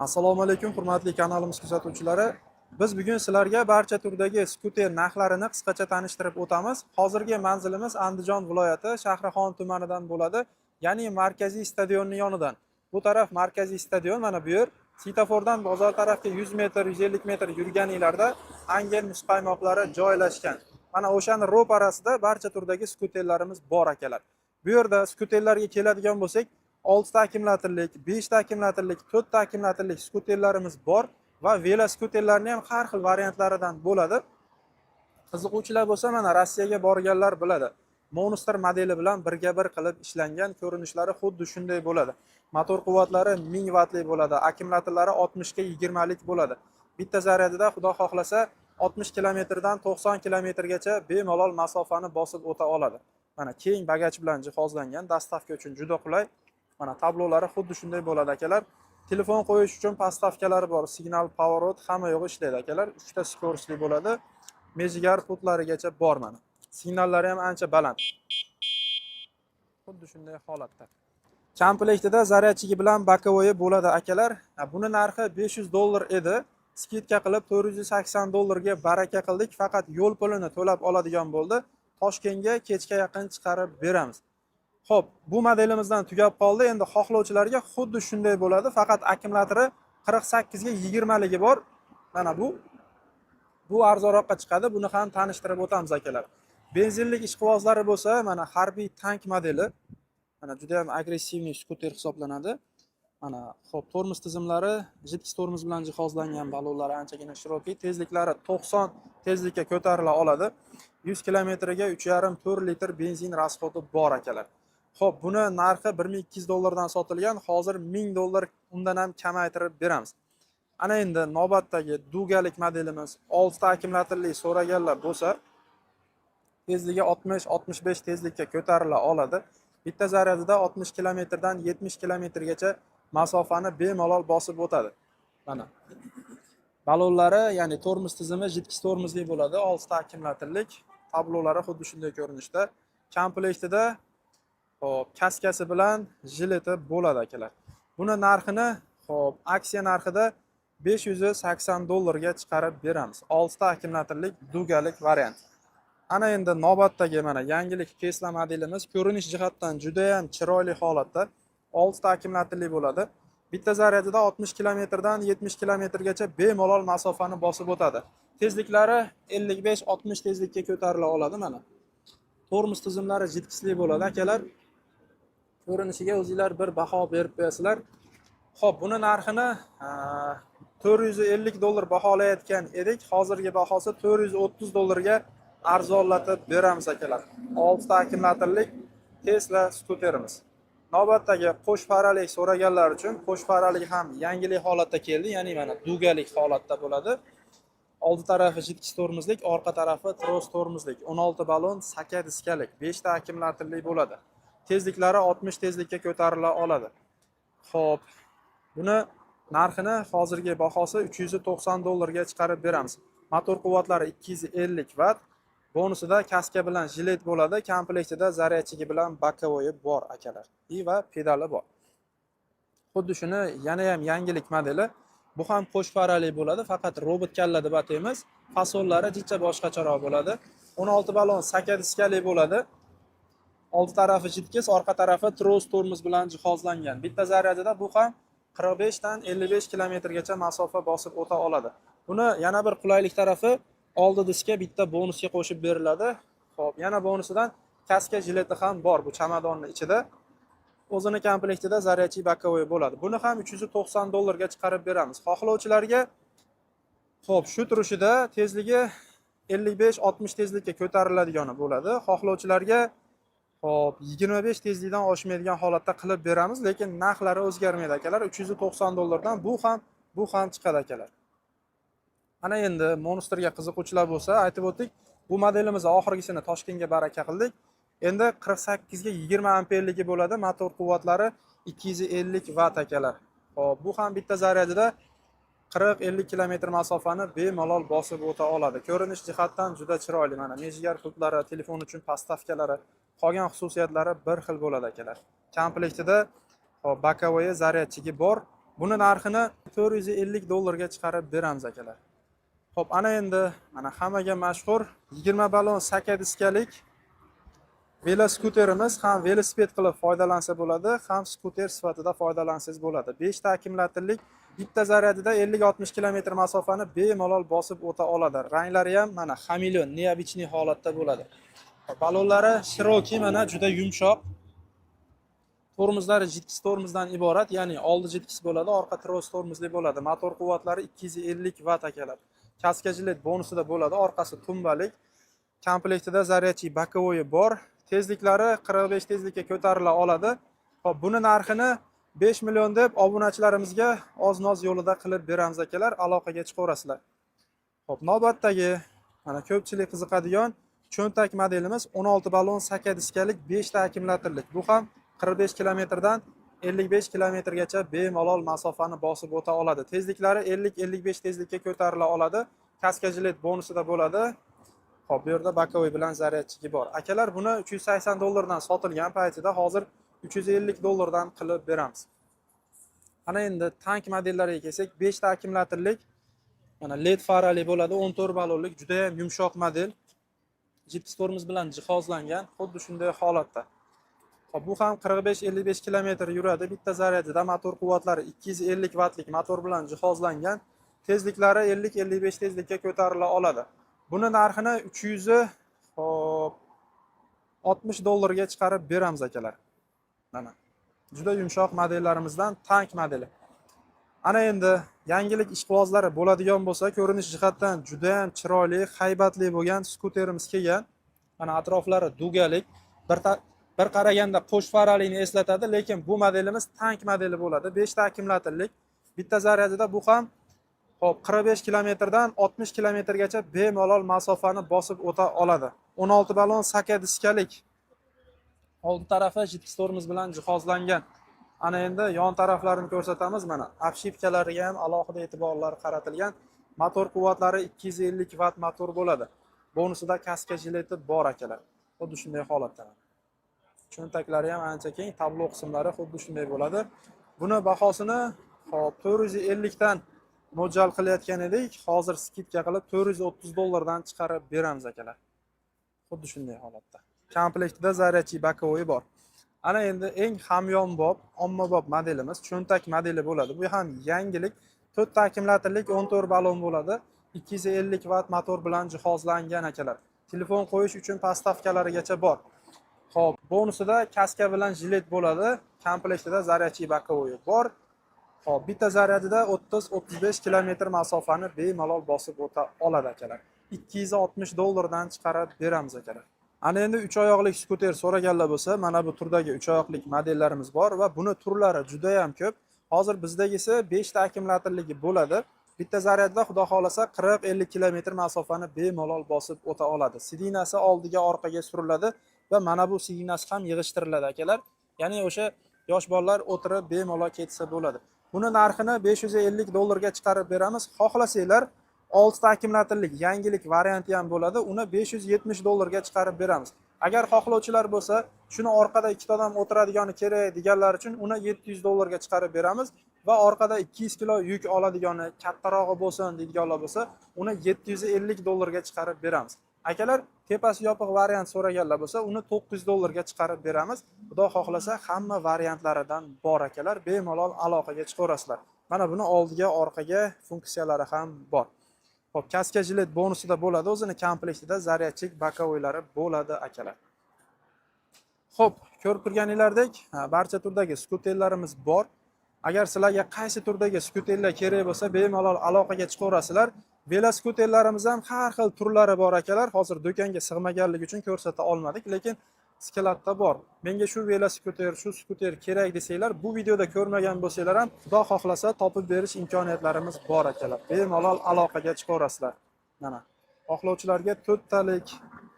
Assalomu alaykum, hurmatli kanalimiz kuzatuvchilari. Biz bugun sizlarga barcha turdagi skuter narxlarini qisqacha tanishtirib o'tamiz. Hozirgi manzilimiz Andijon viloyati Shahrixon tumanidan bo'ladi, ya'ni markaziy stadionning yonidan. Bu taraf markaziy stadion, mana bu yer. Svetofordan bozor tarafga 100 metr, 150 metr yurganinglarda Angel muzqaymoqlari joylashgan. Mana o'shani ro'parasida barcha turdagi skuterlarimiz bor akalar. Bu yerda skuterlarga keladigan bo'lsak, 6 ta akkumulyatorlik, 5 ta akkumulyatorlik, 4 ta akkumulyatorlik skuterlarimiz bor va veloskuterlarni ham har xil variantlaridan bo'ladi. Qiziquvchilar bo'lsa, mana Rossiyaga borganlar biladi. Monster modeli bilan birga bir qilib ishlangan, ko'rinishlari xuddi shunday bo'ladi. Motor quvvatlari 1000 vatlik bo'ladi, akkumulyatorlari 60 ga 20 lik bo'ladi. Bitta zaryadida xudo xohlasa 60 kilometrdan 90 kilometrgacha bemalol masofani bosib o'ta oladi. Mana keng bagaj bilan jihozlangan, dastavka uchun juda qulay. Mana tablolari xuddi shunday bo'ladi akalar. Telefon qo'yish uchun pastavkalari bor, signal, powerot hamma yo'g'i ishlaydi akalar. 3 ta skorsli bo'ladi. Mejigar putlarigacha bor mana. Signallari ham ancha baland. Xuddi shunday holatda. Komplektida zaryadchigi bilan bokovoyi bo'ladi akalar. Buni narxi $500 edi. Skidka qilib $480 ga baraka qildik. Faqat yo'l pulini to'lab oladigan bo'ldi. Toshkentga kechga yaqin chiqarib beramiz. Xo'p, bu modelimizdan tugab qoldi. Endi xohlovchilarga xuddi shunday bo'ladi, faqat akkumulyatori 48 ga 20 ligi bor. Mana bu arzonroqqa chiqadi. Buni ham tanishtirib o'tamiz akalar. Benzinlik ishqibozlari bo'lsa, mana harbiy tank modeli. Mana juda ham agressivniy skuter hisoblanadi. Mana xo'p, tormoz tizimlari jiddiy tormoz bilan jihozlangan, balonlari anchagina shiroki, tezliklari 90 tezlikka ko'tarila oladi. 100 kilometrga 3,5-4 litr benzin rasxodi bor akalar. Xo'p, buni narxi $1200 dan sotilgan, hozir $1000 undan ham kamaytirib beramiz. Ana endi navbatdagi dugalik modelimiz 6 ta akkumulyatorli so'raganlar bo'lsa, tezligi 60-65 tezlikka ko'tarila oladi. Bitta zaryadida 60 kilometrdan 70 kilometrgacha masofani bemalol bosib o'tadi. Mana balonlari, ya'ni tormoz tizimi jiddiy tormozli bo'ladi, 6 ta akkumulyatorlik, tablolari xuddi shunday ko'rinishda. Komplektida xo'p, kaskasi bilan jileti bo'ladi akalar. Buni narxini xo'p, aksiya narxida $580 ga chiqarib beramiz. 6 ta akkumulyatorlik dugalik variant. Ana endi navbatdagi mana yangilik Tesla modelimiz ko'rinish jihatdan juda ham chiroyli holatda. 6 ta akkumulyatorli bo'ladi. Bitta zaryadida 60 kilometrdan 70 kilometrgacha bemalol masofani bosib o'tadi. Tezliklari 55-60 tezlikka ko'tarila oladi mana. Tormoz tizimlari jiddisli bo'ladi akalar. Ko'rinishiga o'zingizlar bir baho berib qo'yasizlar. Xo'p, buni narxini $450 baholayotgan edik. Hozirgi bahosi $430 ga arzonlatib beramiz akalar. 6 ta akkumulyatorlik Tesla skuterimiz. Navbatdagi qo'sh farali so'raganlar uchun qo'sh farali ham yangilik holatda keldi, ya'ni mana dugalik holatda bo'ladi. Old tarafi jiddiy tormozlik, orqa tarafi tros tormozlik. 16 balon, saka diskalik, 5 ta akkumulyatorli bo'ladi. Tezliklari 60 tezlikka ko'tarila oladi. Xo'p, buni narxini hozirgi bahosi $390 ga chiqarib beramiz. Motor quvvatlari 250 vat. Bonusida kaska bilan jilet bo'ladi, komplektida zaryadchigi bilan bokovoyi bor akalar. Va pedali bor. Xuddi shuni yana ham yangilik modeli. Bu ham qo'sh farali bo'ladi, faqat robot kalla deb ataymiz. Fasollari jicha boshqacharoq bo'ladi. 16 balon saka diskali bo'ladi. Old tarafi jidkis, orqa tarafi tros tormoz bilan jihozlangan. Bitta zaryadida bu ham 45 dan 55 kilometrgacha masofa bosib o'ta oladi. Buni yana bir qulaylik tarafi oldi diskga bitta bonusga qo'shib beriladi. Xo'p, yana bonusidan kaska jileti ham bor bu chamadonning ichida. O'zini komplektida zaryadchi bokovoy bo'ladi. Buni ham $390 ga chiqarib beramiz. Xohlovchilarga xo'p, shu turishida tezligi 55-60 tezlikka ko'tariladigani bo'ladi. Xohlovchilarga xo'p, 25 tezlikdan oshmaydigan holatda qilib beramiz, lekin narxlari o'zgarmaydi akalar. $390 dan bu ham chiqadi akalar. Ana endi Monsterga qiziquvchilar bo'lsa, aytib o'tdik, bu modelimiz oxirgisini Toshkentga baraka qildik. Endi 48 ga 20 amperligi bo'ladi, motor quvvatlari 250 vat akalar. Xo'p, bu ham bitta zaryadida 40-50 kilometr masofani bemalol bosib o'ta oladi. Ko'rinish jihatdan juda chiroyli. Mana mejigar putlari, telefon uchun pastavkalari, qolgan xususiyatlari bir xil bo'ladi akalar. Komplektida bokovoyi zaryadchigi bor. Buni narxini 450 dollarga chiqarib beramiz akalar. Xo'p, ana endi mana hammaga mashhur 20 ballon saka diskalik veloskuterimiz ham velosiped qilib foydalansa bo'ladi, ham skuter sifatida foydalansangiz bo'ladi. 5 ta akkumulyatorlik bitta zaryadida 50-60 kilometr masofani bemalol bosib o'ta oladi. Ranglari ham mana xameleon, neobichniy holatda bo'ladi. Ballonlari shiroki, mana juda yumshoq. Tormozlari jitkis tormozdan iborat, ya'ni oldi jitkis bo'ladi, orqa tros tormozli bo'ladi. Motor quvvatlari 250 vatt akalar. Kaska jilet bonusida bo'ladi, orqasi tumbalik. Komplektida zaryadchi bokovoyi bor. Tezliklari 45 tezlikka ko'tarila oladi. Xo'p, buni narxini 5 million deb obunachilarimizga oz-noz yo'lida qilib beramiz akalar, aloqaga chiqaverasizlar. Xo'p, navbatdagi mana ko'pchilik qiziqadigan cho'ntak modelimiz 16 ballon saka diskalik 5 ta akkumulyatorlik. Bu ham 45 kilometrdan 55 kilometrgacha bemalol masofani bosib o'ta oladi. Tezliklari 50-55 tezlikka ko'tarila oladi. Kaska jilet bonusida bo'ladi. Xo'p, bu yerda bokovoy bilan zaryadchigi bor. Akalar, buni 380 dollardan sotilgan paytida hozir 350 dollardan qilib beramiz. Ana endi tank modellariga kelsak, 5 ta akkumulyatorlik mana LED farali bo'ladi, 14 ballonlik, juda ham yumshoq model. Jitkis tormoz bilan jihozlangan, xuddi shunday holatda. Xo'p, bu ham 45-55 kilometr yuradi. Bitta zaryadida motor quvvatlari 250 vattlik motor bilan jihozlangan. Tezliklari 50-55 tezlikka ko'tarila oladi. Buni narxini 360 dollarga chiqarib beramiz akalar. Mana juda yumshoq modellarimizdan tank modeli. Ana endi yangilik ishqibozlari bo'ladigan bo'lsa, ko'rinish jihatdan juda ham chiroyli, haybatli bo'lgan skuterimiz kelgan. Mana atroflari dugalik, bir qaraganda qo'sh faralini eslatadi, lekin bu modelimiz tank modeli bo'ladi. 5 ta akkumulyatorlik, bitta zaryadida bu ham 45 kilometrdan 60 kilometrgacha bemalol masofani bosib o'ta oladi. 16 ballon saka diskalik. Old tarafi jitkis tormoz bilan jihozlangan. Ana endi yon taraflarini ko'rsatamiz. Mana obshipkalariga ham alohida e'tiborlar qaratilgan. Motor quvvatlari 250 vatt motor bo'ladi. Bonusida kaska jileti bor akalar. Xuddi shunday holatda. Cho'ntaklari ham ancha keng, tablo qismlari xuddi shunday bo'ladi. Buni bahosini 450 dan mo'ljal qilayotgan edik. Hozir skidka qilib 430 dollardan chiqarib beramiz akalar. Xuddi shunday holatda. Komplektida zaryadchi bokovoyi bor. Ana endi eng hamyonbop, ommabop modelimiz cho'ntak modeli bo'ladi. Bu ham yangilik. 4 ta akkumulyatorlik 14 ballon bo'ladi. 250 vatt motor bilan jihozlangan akalar. Telefon qo'yish uchun postavkalarigacha bor. Xo'p, bonusida kaska bilan jilet bo'ladi. Komplektida zaryadchi bokovoyi bor. Xo'p, bitta zaryadida 30-35 kilometr masofani bemalol bosib o'ta oladi akalar. 260 dollardan chiqarib beramiz akalar. Ana endi 3 oyoqlik skuter so'raganlar bo'lsa, mana bu turdagi 3 oyoqlik modellarimiz bor va buni turlari juda ham ko'p. Hozir bizdagisi 5 ta akkumulyatorligi bo'ladi. Bitta zaryadda xudo xolasa 40-50 kilometr masofani bemalol bosib o'ta oladi. Sidinasi oldiga, orqaga suriladi va mana bu sidinasi ham yig'ishtiriladi akalar. Ya'ni o'sha yosh bolalar o'tirib bemalol ketsa bo'ladi. Buni narxini 550 dollarga chiqarib beramiz. Xohlasanglar 6 ta akkumulyatorlik yangilik varianti ham bo'ladi. Uni 570 dollarga chiqarib beramiz. Agar xohlovchilar bo'lsa, shuni orqada 2 ta odam o'tiradigani kerak deganlar uchun uni 700 dollarga chiqarib beramiz va orqada 200 kilo yuk oladigani, kattarog'i bo'lsin deydiganlar bo'lsa, uni 750 dollarga chiqarib beramiz. Akalar, tepasi yopiq variant so'raganlar bo'lsa, uni 900 dollarga chiqarib beramiz. Xudo xohlasa, hamma variantlaridan bor akalar, bemalol aloqaga chiqaverasizlar. Mana buni oldiga, orqaga funksiyalari ham bor. Xo'p, kaska jilet bonusida bo'ladi, o'zini komplektida zaryadchik bokovoylari bo'ladi akalar. Xo'p, ko'rib turganinglardek, barcha turdagi skuterlarimiz bor. Agar sizlarga qaysi turdagi skuterlar kerak bo'lsa, bemalol aloqaga chiqaverasizlar. Veloskuterlarimiz ham har xil turlari bor akalar. Hozir do'konga sig'maganligi uchun ko'rsata olmadik, lekin skladda bor. Menga shu veloskuter, shu skuter kerak desanglar, bu videoda ko'rmagan bo'lsanglar ham, xudo xohlasa topib berish imkoniyatlarimiz bor akalar. Bemalol aloqaga chiqaverasizlar. Mana, xohlovchilarga 4 talik,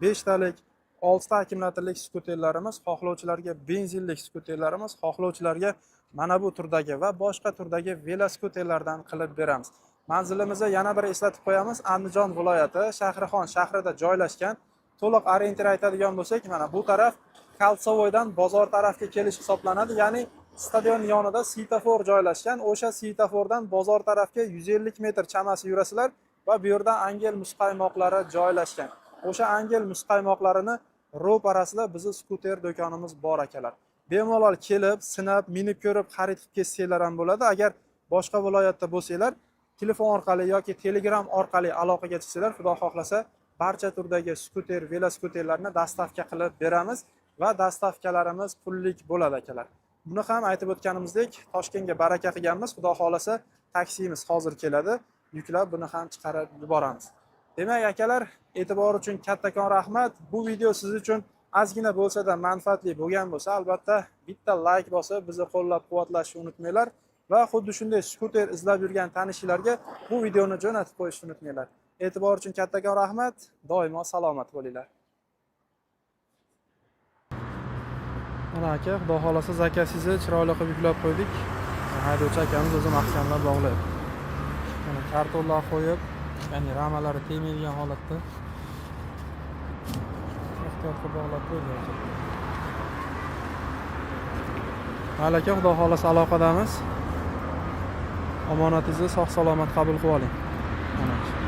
5 talik, 6 ta akkumulyatorlik skuterlarimiz, xohlovchilarga benzinlik skuterlarimiz, xohlovchilarga mana bu turdagi va boshqa turdagi veloskuterlardan qilib beramiz. Manzilimizni yana bir eslatib qo'yamiz. Andijon viloyati, Shahrixon shahrida joylashgan. To'liq orientir aytadigan bo'lsak, mana bu taraf Kaltsovoydan bozor tarafga kelish hisoblanadi. Ya'ni stadion yonida svetofor joylashgan. O'sha svetofordan bozor tarafga 150 metr chamasi yurasizlar va bu yerda Angel muzqaymoqlari joylashgan. O'sha Angel muzqaymoqlarini ro'parasida bizni skuter do'konimiz bor akalar. Bemalol kelib, sinab, minib ko'rib xarid qilib ketsanglar ham bo'ladi. Agar boshqa viloyatda bo'lsanglar, telefon orqali yoki Telegram orqali aloqaga chiqsanglar, xudo xohlasa, barcha turdagi skuter, velosipedlarni dastavka qilib beramiz va dastavkalarimiz pullik bo'ladi akalar. Buni ham aytib o'tganimizdek, Toshkentga baraka qilganmiz. Xudo xolasa, taksimiz hozir keladi. Yuklab buni ham chiqarib yuboramiz. Demak, akalar, e'tibor uchun kattakon rahmat. Bu video siz uchun ozgina bo'lsa-da manfaatli bo'lgan bo'lsa, albatta bitta like bosib, bizni qo'llab-quvvatlashni unutmanglar va xuddi shunday skuter izlab yurgan tanishlarga bu videoni jo'natib qo'yishni unutmanglar. E'tibor uchun kattakon rahmat. Doimo salomat bo'linglar. Mana aka, xudo xolasa zakasizni chiroyli qilib yuklab qo'ydik. Haydovchi akamiz o'zi mahkamlab bog'laydi. Mana kartonlar qo'yib, ya'ni ramalari tegmaydigan holatda ehtiyot qilib bog'lab qo'ydi. Mayli aka, xudo xolasa aloqadamiz. Omonatingizni sog' salomat qabul qilib oling. Mana